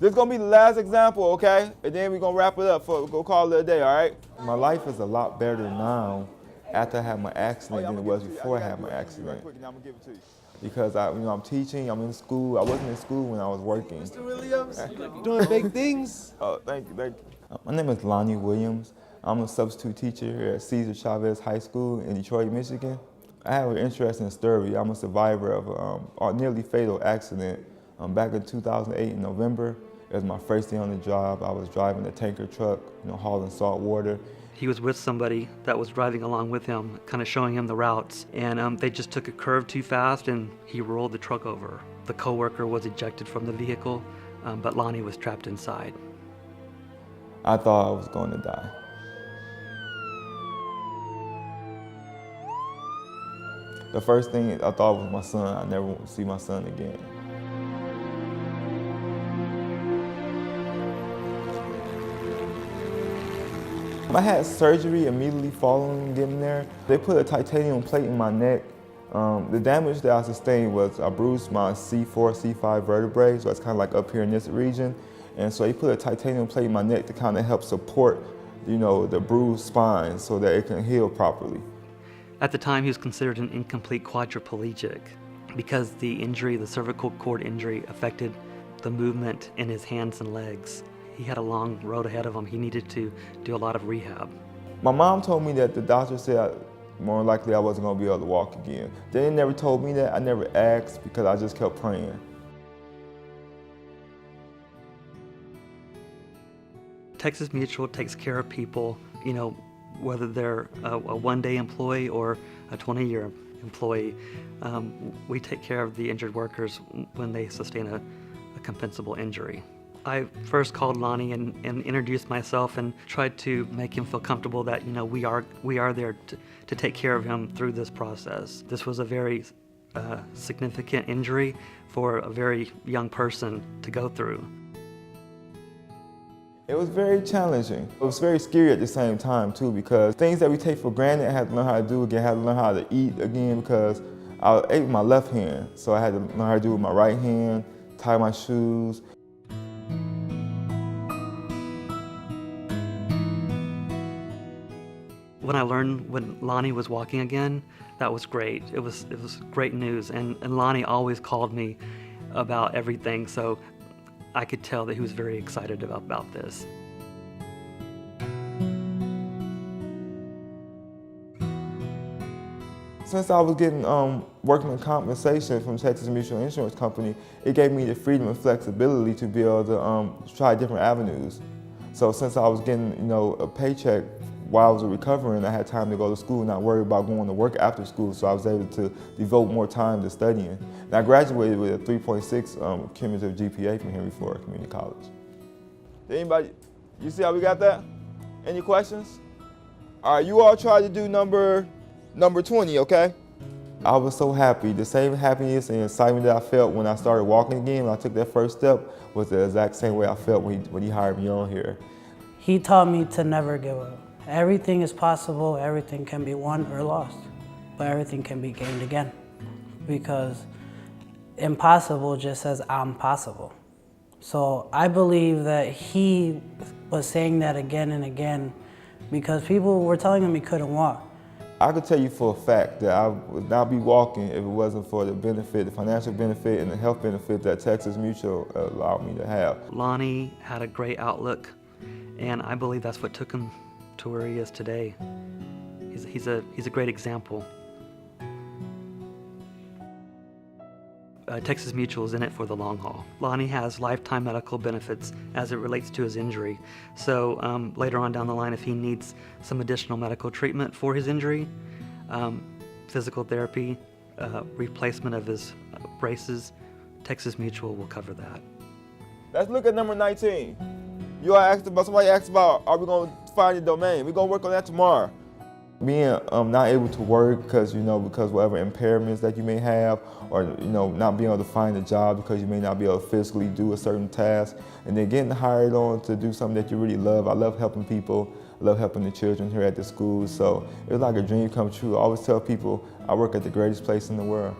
This is gonna be the last example, okay? And then we're gonna wrap it up go call it a day, all right? My life is a lot better now after I had my accident than it was before I had my accident. Because I'm teaching, I'm in school. I wasn't in school when I was working. Mr. Williams, doing big things. Oh, thank you. My name is Lonnie Williams. I'm a substitute teacher here at Cesar Chavez High School in Detroit, Michigan. I have an interesting story. I'm a survivor of a nearly fatal accident back in 2008 in November. It was my first day on the job. I was driving a tanker truck, hauling salt water. He was with somebody that was driving along with him, kind of showing him the routes, and they just took a curve too fast and he rolled the truck over. The coworker was ejected from the vehicle, but Lonnie was trapped inside. I thought I was going to die. The first thing I thought was my son. I never would see my son again. I had surgery immediately following getting there. They put a titanium plate in my neck. The damage that I sustained was I bruised my C4, C5 vertebrae, so it's kind of like up here in this region. And so they put a titanium plate in my neck to kind of help support, the bruised spine so that it can heal properly. At the time, he was considered an incomplete quadriplegic because the injury, the cervical cord injury, affected the movement in his hands and legs. He had a long road ahead of him. He needed to do a lot of rehab. My mom told me that the doctor said more likely I wasn't going to be able to walk again. They never told me that. I never asked because I just kept praying. Texas Mutual takes care of people, whether they're a one-day employee or a 20-year employee. We take care of the injured workers when they sustain a compensable injury. I first called Lonnie and introduced myself and tried to make him feel comfortable that we are there to take care of him through this process. This was a very significant injury for a very young person to go through. It was very challenging. It was very scary at the same time too, because things that we take for granted I had to learn how to do again. I had to learn how to eat again because I ate with my left hand, so I had to learn how to do it with my right hand, tie my shoes. When I learned when Lonnie was walking again, that was great. It was great news, and Lonnie always called me about everything, so I could tell that he was very excited about this. Since I was getting workman compensation from Texas Mutual Insurance Company, it gave me the freedom and flexibility to be able to try different avenues. So since I was getting a paycheck while I was recovering, I had time to go to school and not worry about going to work after school, so I was able to devote more time to studying. And I graduated with a 3.6 cumulative GPA from Henry Ford Community College. Anybody, you see how we got that? Any questions? All right, you all try to do number 20, okay? I was so happy. The same happiness and excitement that I felt when I started walking again, when I took that first step, was the exact same way I felt when he hired me on here. He taught me to never give up. Everything is possible, everything can be won or lost, but everything can be gained again. Because impossible just says, I'm possible. So I believe that he was saying that again and again because people were telling him he couldn't walk. I could tell you for a fact that I would not be walking if it wasn't for the benefit, the financial benefit and the health benefit that Texas Mutual allowed me to have. Lonnie had a great outlook, and I believe that's what took him to where he is today. He's a great example. Texas Mutual is in it for the long haul. Lonnie has lifetime medical benefits as it relates to his injury. So later on down the line, if he needs some additional medical treatment for his injury, physical therapy, replacement of his braces, Texas Mutual will cover that. Let's look at number 19. Somebody asked about, are we going to find the domain? We're going to work on that tomorrow. Being not able to work because whatever impairments that you may have, or not being able to find a job because you may not be able to physically do a certain task, and then getting hired on to do something that you really love. I love helping people. I love helping the children here at the school. So it was like a dream come true. I always tell people I work at the greatest place in the world.